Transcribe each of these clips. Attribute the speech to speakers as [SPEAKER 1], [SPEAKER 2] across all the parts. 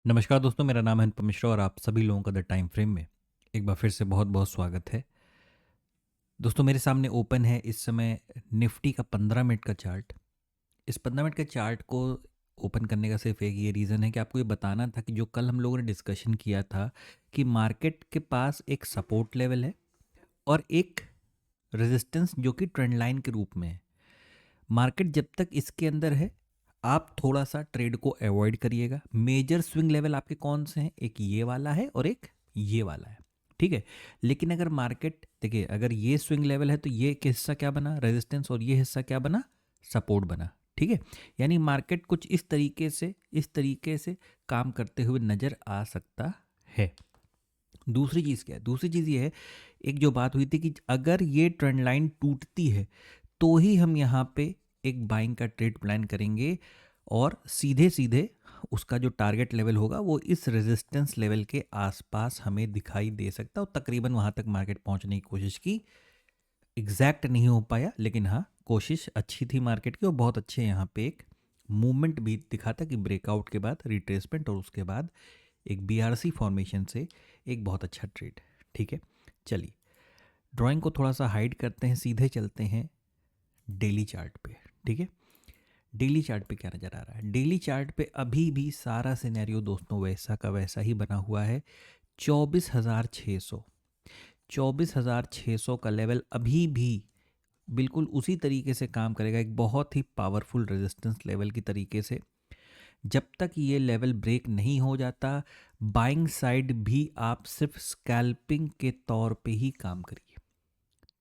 [SPEAKER 1] नमस्कार दोस्तों, मेरा नाम है अनुपम मिश्रा और आप सभी लोगों का द टाइम फ्रेम में एक बार फिर से बहुत बहुत स्वागत है। दोस्तों, मेरे सामने ओपन है इस समय निफ्टी का 15 मिनट का चार्ट। इस 15 मिनट के चार्ट को ओपन करने का सिर्फ एक ये रीज़न है कि आपको ये बताना था कि जो कल हम लोगों ने डिस्कशन किया था कि मार्केट के पास एक सपोर्ट लेवल है और एक रेजिस्टेंस जो कि ट्रेंड लाइन के रूप में है। मार्केट जब तक इसके अंदर है, आप थोड़ा सा ट्रेड को अवॉइड करिएगा। मेजर स्विंग लेवल आपके कौन से हैं? एक ये वाला है और एक ये वाला है, ठीक है। लेकिन अगर मार्केट देखिए, अगर ये स्विंग लेवल है तो ये एक हिस्सा क्या बना? रेजिस्टेंस। और ये हिस्सा क्या बना? सपोर्ट बना, ठीक है। यानी मार्केट कुछ इस तरीके से काम करते हुए नजर आ सकता है। दूसरी चीज़ क्या है? दूसरी चीज़ ये है, एक जो बात हुई थी कि अगर ये ट्रेंड लाइन टूटती है तो ही हम यहाँ पे एक बाइंग का ट्रेड प्लान करेंगे और सीधे सीधे उसका जो टारगेट लेवल होगा वो इस रेजिस्टेंस लेवल के आसपास हमें दिखाई दे सकता है और तकरीबन वहाँ तक मार्केट पहुँचने की कोशिश की। एग्जैक्ट नहीं हो पाया, लेकिन हाँ, कोशिश अच्छी थी मार्केट की और बहुत अच्छे यहाँ पे एक मूवमेंट भी दिखा था कि ब्रेकआउट के बाद रिट्रेसमेंट और उसके बाद एक बीआरसी फॉर्मेशन से एक बहुत अच्छा ट्रेड। ठीक है, चलिए ड्राइंग को थोड़ा सा हाइड करते हैं, सीधे चलते हैं डेली चार्ट पे। ठीक है, डेली चार्ट पे क्या नज़र आ रहा है? डेली चार्ट पे अभी भी सारा सिनेरियो दोस्तों वैसा का वैसा ही बना हुआ है। 24,600, 24,600 का लेवल अभी भी बिल्कुल उसी तरीके से काम करेगा, एक बहुत ही पावरफुल रेजिस्टेंस लेवल की तरीके से। जब तक ये लेवल ब्रेक नहीं हो जाता, बाइंग साइड भी आप सिर्फ स्कैल्पिंग के तौर पे ही काम करिए।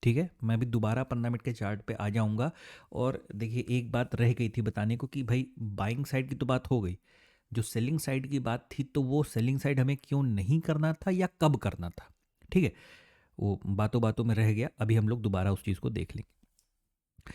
[SPEAKER 1] ठीक है, मैं भी दोबारा 15 मिनट के चार्ट पे आ जाऊंगा। और देखिए, एक बात रह गई थी बताने को कि भाई बाइंग साइड की तो बात हो गई, जो सेलिंग साइड की बात थी तो वो सेलिंग साइड हमें क्यों नहीं करना था या कब करना था? ठीक है, वो बातों बातों में रह गया, अभी हम लोग दोबारा उस चीज़ को देख लेंगे।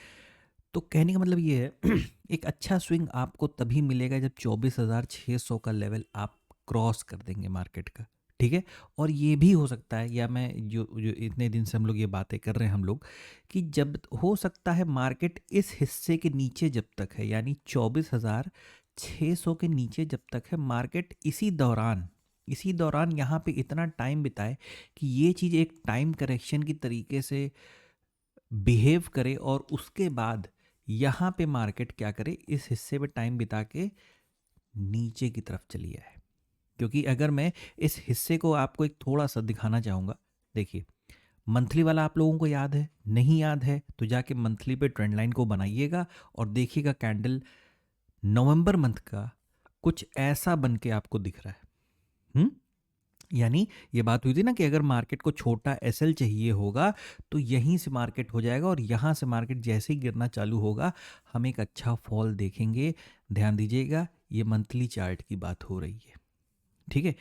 [SPEAKER 1] तो कहने का मतलब ये है एक अच्छा स्विंग आपको तभी मिलेगा जब 24,600 का लेवल आप क्रॉस कर देंगे मार्केट का। ठीक है, और ये भी हो सकता है, या मैं जो जो इतने दिन से हम लोग ये बातें कर रहे हैं हम लोग, कि जब हो सकता है मार्केट इस हिस्से के नीचे जब तक है, यानी 24,600 के नीचे जब तक है मार्केट, इसी दौरान यहाँ पे इतना टाइम बिताए कि ये चीज़ एक टाइम करेक्शन की तरीके से बिहेव करे और उसके बाद यहाँ पे मार्केट क्या करे, इस हिस्से पे टाइम बिता के नीचे की तरफ चली जाए। क्योंकि अगर मैं इस हिस्से को आपको एक थोड़ा सा दिखाना चाहूँगा, देखिए मंथली वाला आप लोगों को याद है? नहीं याद है तो जाके मंथली पे ट्रेंड लाइन को बनाइएगा और देखिएगा कैंडल नवंबर मंथ का कुछ ऐसा बन के आपको दिख रहा है। यानी ये बात हुई थी ना कि अगर मार्केट को छोटा एसएल चाहिए होगा तो यहीं से मार्केट हो जाएगा और यहाँ से मार्केट जैसे ही गिरना चालू होगा हम एक अच्छा फॉल देखेंगे। ध्यान दीजिएगा, ये मंथली चार्ट की बात हो रही है। ठीक है,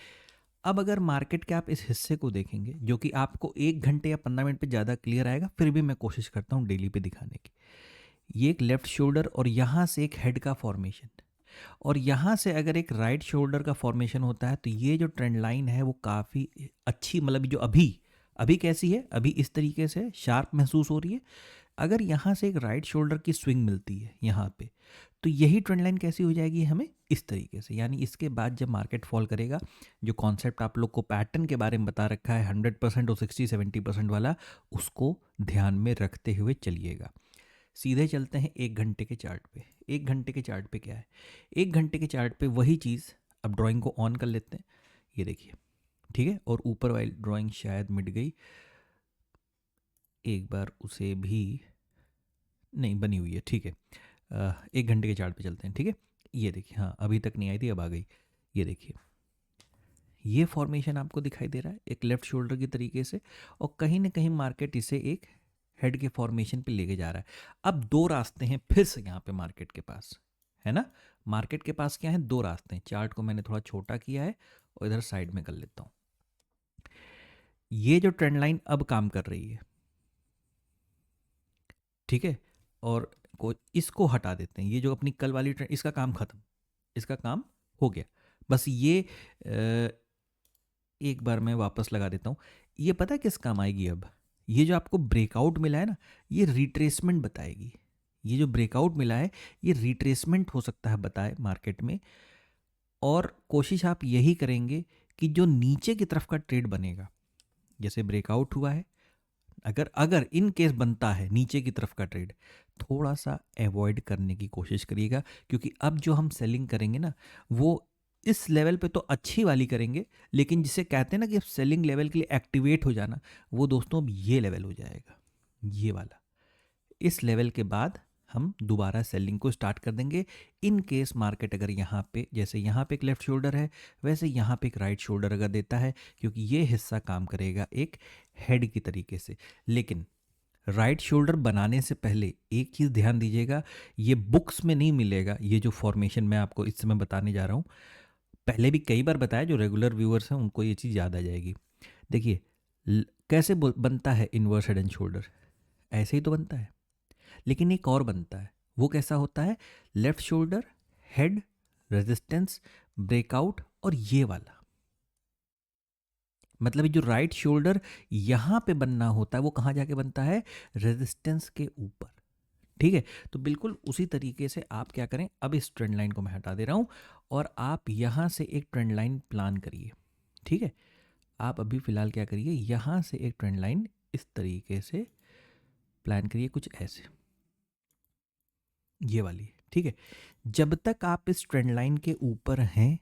[SPEAKER 1] अब अगर मार्केट के आप इस हिस्से को देखेंगे जो कि आपको 1 घंटे या 15 मिनट पे ज़्यादा क्लियर आएगा, फिर भी मैं कोशिश करता हूँ डेली पे दिखाने की। ये एक लेफ्ट शोल्डर और यहाँ से एक हेड का फॉर्मेशन, और यहाँ से अगर एक राइट शोल्डर का फॉर्मेशन होता है तो ये जो ट्रेंड लाइन है वो काफ़ी अच्छी, मतलब जो अभी अभी कैसी है, अभी इस तरीके से शार्प महसूस हो रही है। अगर यहाँ से एक राइट शोल्डर की स्विंग मिलती है यहाँ पे, तो यही ट्रेंड लाइन कैसी हो जाएगी हमें इस तरीके से। यानी इसके बाद जब मार्केट फॉल करेगा, जो कॉन्सेप्ट आप लोग को पैटर्न के बारे में बता रखा है 100% और 60-70% वाला, उसको ध्यान में रखते हुए चलिएगा। सीधे चलते हैं 1 घंटे के चार्ट पे। 1 घंटे के चार्ट पे क्या है? 1 घंटे के चार्ट पे वही चीज़, अब ड्राइंग को ऑन कर लेते हैं। ये देखिए, ठीक है, और ऊपर वाली ड्राइंग शायद मिट गई, एक बार उसे भी, नहीं बनी हुई है, ठीक है। 1 घंटे के चार्ट पे चलते हैं, ठीक है। ये देखिए, हाँ अभी तक नहीं आई थी, अब आ गई। ये देखिए, ये फॉर्मेशन आपको दिखाई दे रहा है एक लेफ्ट शोल्डर की तरीके से, और कहीं ना कहीं मार्केट इसे एक हेड के फॉर्मेशन पे लेके जा रहा है। अब दो रास्ते हैं फिर से यहाँ पे मार्केट के पास, है ना। मार्केट के पास क्या है? दो रास्ते हैं। चार्ट को मैंने थोड़ा छोटा किया है और इधर साइड में कर लेता हूँ। ये जो ट्रेंड लाइन अब काम कर रही है, ठीक है, और को इसको हटा देते हैं। ये जो अपनी कल वाली ट्रेंड, इसका काम खत्म, इसका काम हो गया। बस ये एक बार मैं वापस लगा देता हूँ। ये पता है किस काम आएगी अब? ये जो आपको ब्रेकआउट मिला है ना, ये रिट्रेसमेंट बताएगी। ये जो ब्रेकआउट मिला है ये रिट्रेसमेंट हो सकता है बताए मार्केट में। और कोशिश आप यही करेंगे कि जो नीचे की तरफ का ट्रेड बनेगा, जैसे ब्रेकआउट हुआ है, अगर अगर इन केस बनता है नीचे की तरफ का ट्रेड, थोड़ा सा अवॉइड करने की कोशिश करिएगा, क्योंकि अब जो हम सेलिंग करेंगे ना, वो इस लेवल पे तो अच्छी वाली करेंगे, लेकिन जिसे कहते हैं ना कि सेलिंग लेवल के लिए एक्टिवेट हो जाना, वो दोस्तों अब ये लेवल हो जाएगा, ये वाला। इस लेवल के बाद हम दोबारा सेलिंग को स्टार्ट कर देंगे। इन केस मार्केट अगर यहाँ पे, जैसे यहाँ पे एक लेफ्ट शोल्डर है, वैसे यहाँ पे एक राइट शोल्डर अगर देता है, क्योंकि ये हिस्सा काम करेगा एक हेड की तरीके से। लेकिन राइट शोल्डर बनाने से पहले एक चीज़ ध्यान दीजिएगा, ये बुक्स में नहीं मिलेगा, ये जो फॉर्मेशन मैं आपको इस समय बताने जा रहा हूँ, पहले भी कई बार बताया, जो रेगुलर व्यूअर्स हैं उनको ये चीज़ याद आ जाएगी। देखिए कैसे बनता है इन्वर्स हेड एंड शोल्डर, ऐसे ही तो बनता है, लेकिन एक और बनता है। वो कैसा होता है? Left shoulder, head, resistance, breakout, और ये वाला। मतलब ये जो राइट शोल्डर यहां पे बनना होता है, वो कहां जाके बनता है? रेजिस्टेंस के ऊपर। ठीक है, तो बिल्कुल उसी तरीके से आप क्या करें, अब इस ट्रेंड लाइन को मैं हटा दे रहा हूं और आप यहां से एक ट्रेंड लाइन प्लान करिए। ठीक है, आप अभी फिलहाल क्या करिए, यहां से एक ट्रेंड लाइन इस तरीके से प्लान करिए, कुछ ऐसे, ये वाली। ठीक है, जब तक आप इस ट्रेंड लाइन के ऊपर हैं,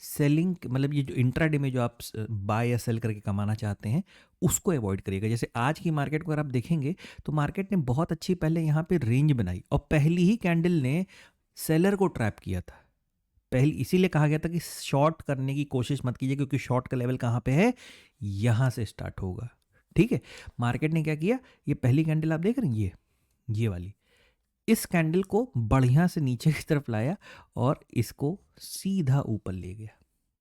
[SPEAKER 1] सेलिंग मतलब ये जो इंट्राडे में जो आप बाय या सेल करके कमाना चाहते हैं, उसको अवॉइड करिएगा। जैसे आज की मार्केट को अगर आप देखेंगे तो मार्केट ने बहुत अच्छी पहले यहाँ पे रेंज बनाई और पहली ही कैंडल ने सेलर को ट्रैप किया था। पहले इसीलिए कहा गया था कि शॉर्ट करने की कोशिश मत कीजिए, क्योंकि शॉर्ट का लेवल कहाँ पे है? यहाँ से स्टार्ट होगा। ठीक है, मार्केट ने क्या किया, ये पहली कैंडल आप देख रहे हैं, ये वाली, इस कैंडल को बढ़िया से नीचे की तरफ लाया और इसको सीधा ऊपर ले गया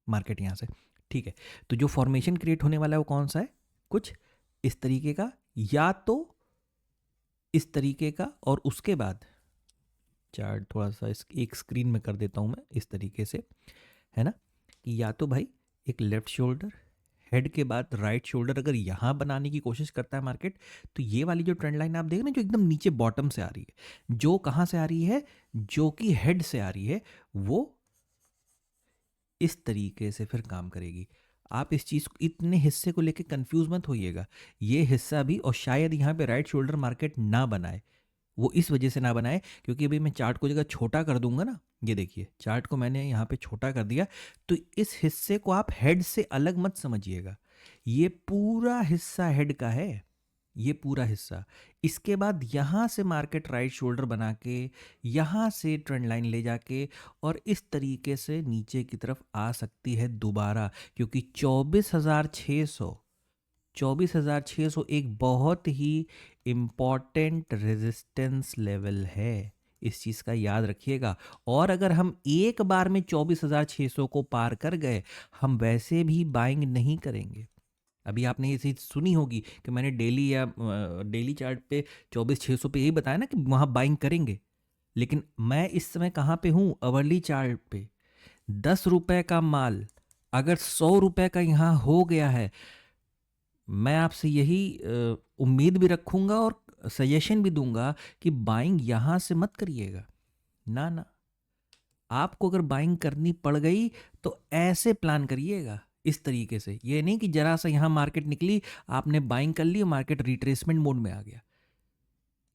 [SPEAKER 1] मार्केट यहाँ से। ठीक है, तो जो फॉर्मेशन क्रिएट होने वाला है वो कौन सा है? कुछ इस तरीके का, या तो इस तरीके का, और उसके बाद चार्ट थोड़ा सा एक स्क्रीन में कर देता हूँ मैं इस तरीके से, है ना, कि या तो भाई एक लेफ्ट शोल्डर, हेड के बाद राइट शोल्डर अगर यहाँ बनाने की कोशिश करता है मार्केट, तो ये वाली जो ट्रेंड लाइन आप देख रहे हैं जो एकदम नीचे बॉटम से आ रही है, जो कहाँ से आ रही है? जो कि हेड से आ रही है, वो इस तरीके से फिर काम करेगी। आप इस चीज़ इतने हिस्से को लेके कंफ्यूज मत होइएगा, ये हिस्सा भी, और शायद यहाँ पे राइट शोल्डर मार्केट ना बनाए, वो इस वजह से ना बनाए क्योंकि अभी मैं चार्ट को जगह छोटा कर दूंगा ना, ये देखिए चार्ट को मैंने यहाँ पे छोटा कर दिया, तो इस हिस्से को आप हेड से अलग मत समझिएगा, ये पूरा हिस्सा हेड का है, ये पूरा हिस्सा। इसके बाद यहाँ से मार्केट राइट शोल्डर बना के यहाँ से ट्रेंड लाइन ले जाके और इस तरीके से नीचे की तरफ आ सकती है दोबारा, क्योंकि 24,600 एक बहुत ही इम्पॉर्टेंट रेजिस्टेंस लेवल है, इस चीज़ का याद रखिएगा। और अगर हम एक बार में 24,600 को पार कर गए, हम वैसे भी बाइंग नहीं करेंगे। अभी आपने ये चीज़ सुनी होगी कि मैंने डेली या डेली चार्ट पे 24,600 पे यही बताया ना कि वहाँ बाइंग करेंगे, लेकिन मैं इस समय कहाँ पे हूँ? अवर्ली चार्ट पे। 10 रुपए का माल अगर 100 रुपए का यहाँ हो गया है, मैं आपसे यही उम्मीद भी रखूँगा और सजेशन भी दूंगा कि बाइंग यहाँ से मत करिएगा, ना ना। आपको अगर बाइंग करनी पड़ गई तो ऐसे प्लान करिएगा, इस तरीके से, ये नहीं कि जरा सा यहाँ मार्केट निकली, आपने बाइंग कर ली और मार्केट रिट्रेसमेंट मोड में आ गया।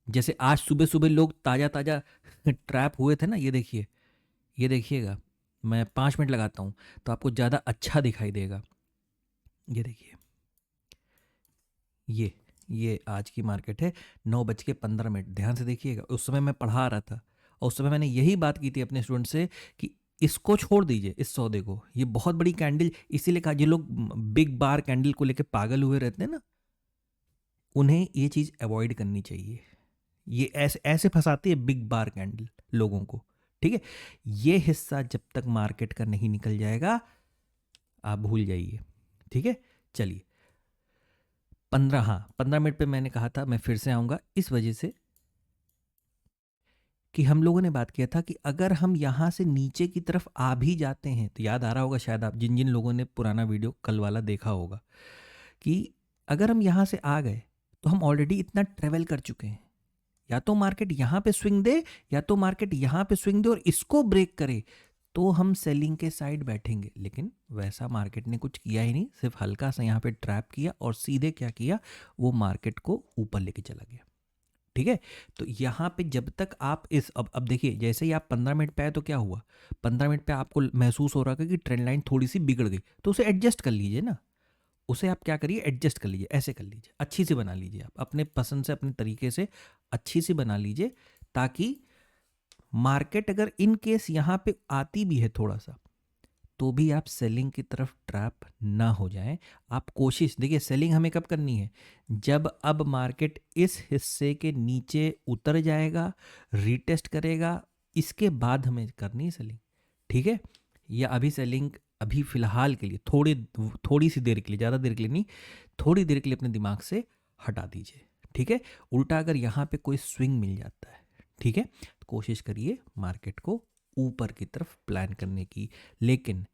[SPEAKER 1] जैसे आज सुबह सुबह लोग ताज़ा ताज़ा ट्रैप हुए थे ना, ये देखिए, ये देखिएगा, मैं 5 मिनट लगाता हूँ तो आपको ज़्यादा अच्छा दिखाई देगा। ये देखिए, ये आज की मार्केट है, 9:15। ध्यान से देखिएगा, उस समय मैं पढ़ा रहा था और उस समय मैंने यही बात की थी अपने स्टूडेंट से कि इसको छोड़ दीजिए, इस सौदे को, ये बहुत बड़ी कैंडल, इसीलिए कहा जो लोग बिग बार कैंडल को लेकर पागल हुए रहते हैं ना, उन्हें ये चीज़ अवॉइड करनी चाहिए। ये ऐसे ऐसे फंसाती है बिग बार कैंडल लोगों को। ठीक है, ये हिस्सा जब तक मार्केट का नहीं निकल जाएगा आप भूल जाइए। ठीक है, चलिए 15 मिनट पे मैंने कहा था मैं फिर से आऊँगा, इस वजह से कि हम लोगों ने बात किया था कि अगर हम यहाँ से नीचे की तरफ आ भी जाते हैं, तो याद आ रहा होगा शायद आप जिन जिन लोगों ने पुराना वीडियो कल वाला देखा होगा, कि अगर हम यहाँ से आ गए तो हम ऑलरेडी इतना ट्रेवल कर चुके हैं, या तो मार्केट यहाँ पे स्विंग दे, या तो मार्केट यहाँ पे स्विंग दे और इसको ब्रेक करे, तो हम सेलिंग के साइड बैठेंगे। लेकिन वैसा मार्केट ने कुछ किया ही नहीं, सिर्फ हल्का सा यहाँ पे ट्रैप किया और सीधे क्या किया, वो मार्केट को ऊपर लेके चला गया। ठीक है, तो यहाँ पे जब तक आप इस अब देखिए, जैसे ही आप 15 मिनट पे आए तो क्या हुआ, 15 मिनट पे आपको महसूस हो रहा है कि ट्रेंड लाइन थोड़ी सी बिगड़ गई, तो उसे एडजस्ट कर लीजिए ना। उसे आप क्या करिए, एडजस्ट कर लीजिए, ऐसे कर लीजिए, अच्छी सी बना लीजिए, आप अपने पसंद से अपने तरीके से अच्छी सी बना लीजिए, ताकि मार्केट अगर इन केस यहाँ पे आती भी है थोड़ा सा, तो भी आप सेलिंग की तरफ ट्रैप ना हो जाएं। आप कोशिश, देखिए सेलिंग हमें कब करनी है, जब अब मार्केट इस हिस्से के नीचे उतर जाएगा, रीटेस्ट करेगा, इसके बाद हमें करनी है सेलिंग। ठीक है, या अभी सेलिंग अभी फिलहाल के लिए थोड़ी सी देर के लिए, ज़्यादा देर के लिए नहीं, थोड़ी देर के लिए अपने दिमाग से हटा दीजिए। ठीक है, उल्टा अगर यहाँ पे कोई स्विंग मिल जाता है, ठीक है, तो कोशिश करिए मार्केट को ऊपर की तरफ प्लान करने की। लेकिन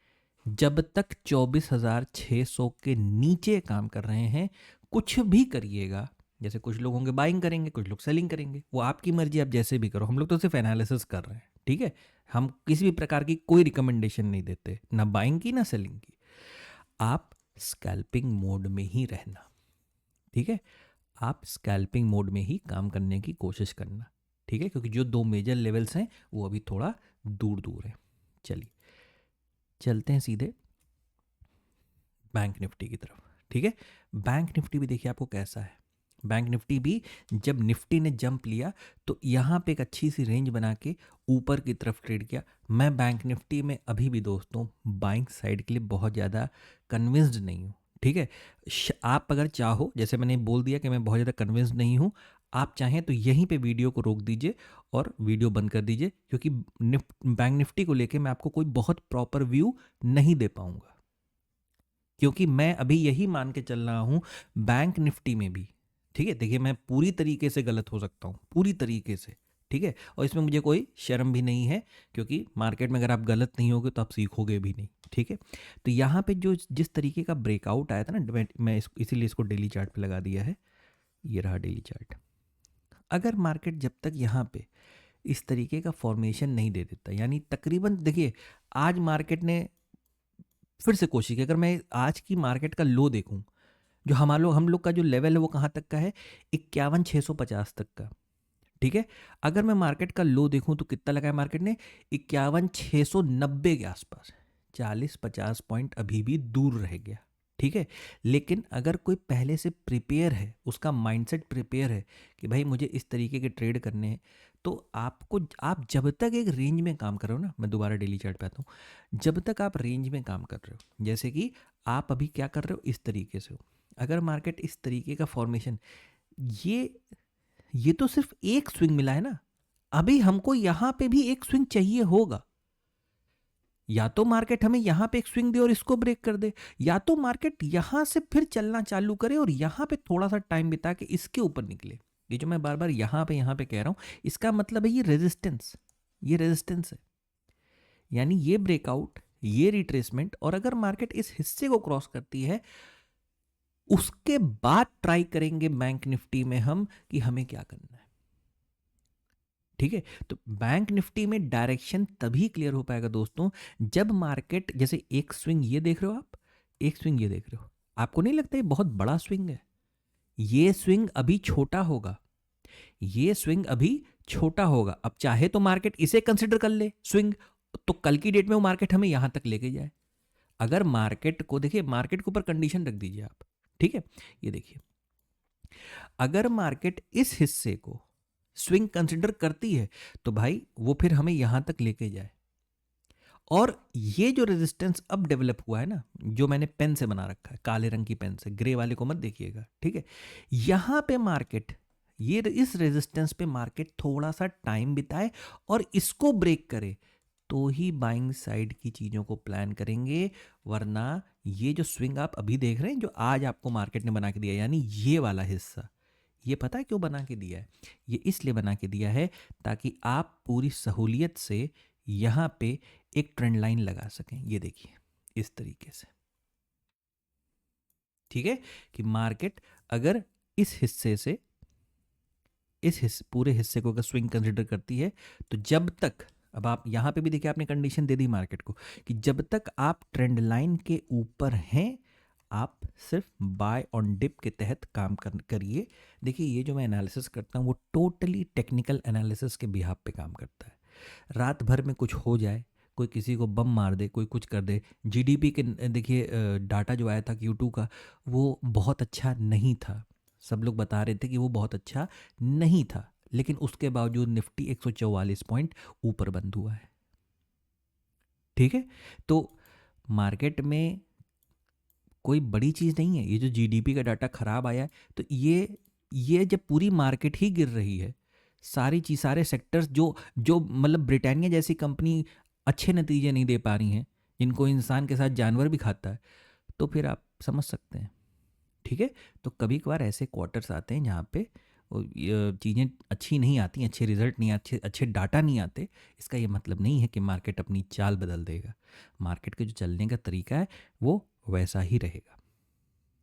[SPEAKER 1] जब तक 24,600 के नीचे काम कर रहे हैं, कुछ भी करिएगा, जैसे कुछ लोग होंगे बाइंग करेंगे, कुछ लोग सेलिंग करेंगे, वो आपकी मर्जी, आप जैसे भी करो, हम लोग तो सिर्फ एनालिसिस कर रहे हैं। ठीक है, हम किसी भी प्रकार की कोई रिकमेंडेशन नहीं देते, ना बाइंग की ना सेलिंग की। आप स्कैल्पिंग मोड में ही रहना। ठीक है, आप स्कैल्पिंग मोड में ही काम करने की कोशिश करना। ठीक है, क्योंकि जो दो मेजर लेवल्स हैं वो अभी थोड़ा दूर दूर है। चलिए चलते हैं सीधे बैंक निफ्टी की तरफ। ठीक है, बैंक निफ्टी भी देखिए आपको कैसा है। बैंक निफ्टी भी जब निफ्टी ने जंप लिया तो यहाँ पे एक अच्छी सी रेंज बना के ऊपर की तरफ ट्रेड किया। मैं बैंक निफ्टी में अभी भी दोस्तों बाइंग साइड के लिए बहुत ज़्यादा कन्विंस्ड नहीं हूँ। ठीक है, आप अगर चाहो, जैसे मैंने बोल दिया कि मैं बहुत ज़्यादा कन्विंस्ड नहीं हूँ, आप चाहें तो यहीं पे वीडियो को रोक दीजिए और वीडियो बंद कर दीजिए, क्योंकि बैंक निफ्टी को लेके मैं आपको कोई बहुत प्रॉपर व्यू नहीं दे पाऊंगा, क्योंकि मैं अभी यही मान के चल रहा हूं बैंक निफ्टी में भी। ठीक है, देखिए मैं पूरी तरीके से गलत हो सकता हूं, पूरी तरीके से। ठीक है, और इसमें मुझे कोई शर्म भी नहीं है, क्योंकि मार्केट में अगर आप गलत नहीं होगे तो आप सीखोगे भी नहीं। ठीक है, तो यहाँ पे जो जिस तरीके का ब्रेकआउट आया था ना, मैं इसीलिए इसको डेली चार्ट पे लगा दिया है, ये रहा डेली चार्ट। अगर मार्केट जब तक यहाँ पे इस तरीके का फॉर्मेशन नहीं दे देता, यानी तकरीबन देखिए आज मार्केट ने फिर से कोशिश की, अगर मैं आज की मार्केट का लो देखूं, जो हम लोग का जो लेवल है वो कहाँ तक का है, 51,650 तक का। ठीक है, अगर मैं मार्केट का लो देखूं तो कितना लगा है मार्केट ने, 51,690 के आसपास, 40-50 पॉइंट अभी भी दूर रह गया। ठीक है, लेकिन अगर कोई पहले से प्रिपेयर है, उसका माइंडसेट प्रिपेयर है कि भाई मुझे इस तरीके के ट्रेड करने हैं, तो आप जब तक एक रेंज में काम कर रहे हो ना, मैं दोबारा डेली चार्ट पे आता हूँ, जब तक आप रेंज में काम कर रहे हो, जैसे कि आप अभी क्या कर रहे हो, इस तरीके से हो, अगर मार्केट इस तरीके का फॉर्मेशन, ये ये तो सिर्फ एक स्विंग मिला है ना, अभी हमको यहां पे भी एक स्विंग चाहिए होगा। या तो मार्केट हमें यहां पे एक स्विंग दे और इसको ब्रेक कर दे, या तो मार्केट यहां से फिर चलना चालू करे और यहां पे थोड़ा सा टाइम बिता के इसके ऊपर निकले। ये जो मैं बार बार यहां पे कह रहा हूं, इसका मतलब है ये रेजिस्टेंस है, यानी ये ब्रेकआउट, ये रिट्रेसमेंट, और अगर मार्केट इस हिस्से को क्रॉस करती है, उसके बाद ट्राई करेंगे बैंक निफ्टी में हम कि हमें क्या करना है। ठीक है, तो बैंक निफ्टी में डायरेक्शन तभी क्लियर हो पाएगा दोस्तों, जब मार्केट, जैसे एक स्विंग ये देख रहे हो आप, एक स्विंग ये देख रहे हो, आपको नहीं लगता ये बहुत बड़ा स्विंग है? ये स्विंग अभी छोटा होगा, ये स्विंग अभी छोटा होगा। अब चाहे तो मार्केट इसे कंसिडर कर ले स्विंग, तो कल की डेट में वो मार्केट हमें यहां तक लेके जाए। अगर मार्केट को देखिए, मार्केट के ऊपर कंडीशन रख दीजिए आप। ठीक है, ये देखिए, अगर मार्केट इस हिस्से को स्विंग कंसिडर करती है, तो भाई वो फिर हमें यहां तक लेके जाए। और ये जो रेजिस्टेंस अब डेवलप हुआ है ना, जो मैंने पेन से बना रखा है, काले रंग की पेन से, ग्रे वाले को मत देखिएगा। ठीक है, यहां पे मार्केट, ये इस रेजिस्टेंस पे मार्केट थोड़ा सा टाइम बिताए और इसको ब्रेक करे, तो ही बाइंग साइड की चीज़ों को प्लान करेंगे। वरना ये जो स्विंग आप अभी देख रहे हैं, जो आज आपको मार्केट ने बना के दिया, यानी ये वाला हिस्सा, ये पता है क्यों बना के दिया है? ये इसलिए बना के दिया है ताकि आप पूरी सहूलियत से यहाँ पे एक ट्रेंड लाइन लगा सकें। ये देखिए इस तरीके से। ठीक है, कि मार्केट अगर इस हिस्से से पूरे हिस्से को अगर स्विंग कंसिडर करती है, तो जब तक अब आप यहाँ पे भी देखिए, आपने कंडीशन दे दी मार्केट को कि जब तक आप ट्रेंड लाइन के ऊपर हैं, आप सिर्फ बाय ऑन डिप के तहत काम करिए। देखिए, ये जो मैं एनालिसिस करता हूँ वो टोटली टेक्निकल एनालिसिस के बिहाफ पे काम करता है। रात भर में कुछ हो जाए, कोई किसी को बम मार दे, कोई कुछ कर दे। जीडीपी के देखिए डाटा जो आया था Q2 का, वो बहुत अच्छा नहीं था। सब लोग बता रहे थे कि वो बहुत अच्छा नहीं था, लेकिन उसके बावजूद निफ्टी 144 पॉइंट ऊपर बंद हुआ है। ठीक है, तो मार्केट में कोई बड़ी चीज़ नहीं है। ये जो जीडीपी का डाटा खराब आया है, तो ये जब पूरी मार्केट ही गिर रही है, सारे सेक्टर्स जो जो मतलब ब्रिटानिया जैसी कंपनी अच्छे नतीजे नहीं दे पा रही हैं, जिनको इंसान के साथ जानवर भी खाता है, तो फिर आप समझ सकते हैं। ठीक है, तो कभी कभार ऐसे क्वार्टर्स आते हैं जहाँ पे चीज़ें अच्छी नहीं आती, अच्छे रिजल्ट नहीं आते, अच्छे डाटा नहीं आते। इसका ये मतलब नहीं है कि मार्केट अपनी चाल बदल देगा। मार्केट के जो चलने का तरीका है वो वैसा ही रहेगा।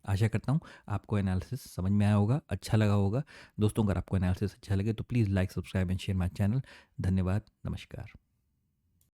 [SPEAKER 1] आशा करता हूँ आपको एनालिसिस समझ में आया होगा, अच्छा लगा होगा। दोस्तों, अगर आपको एनालिसिस अच्छा लगे तो please like, subscribe and share my channel. धन्यवाद, नमस्कार।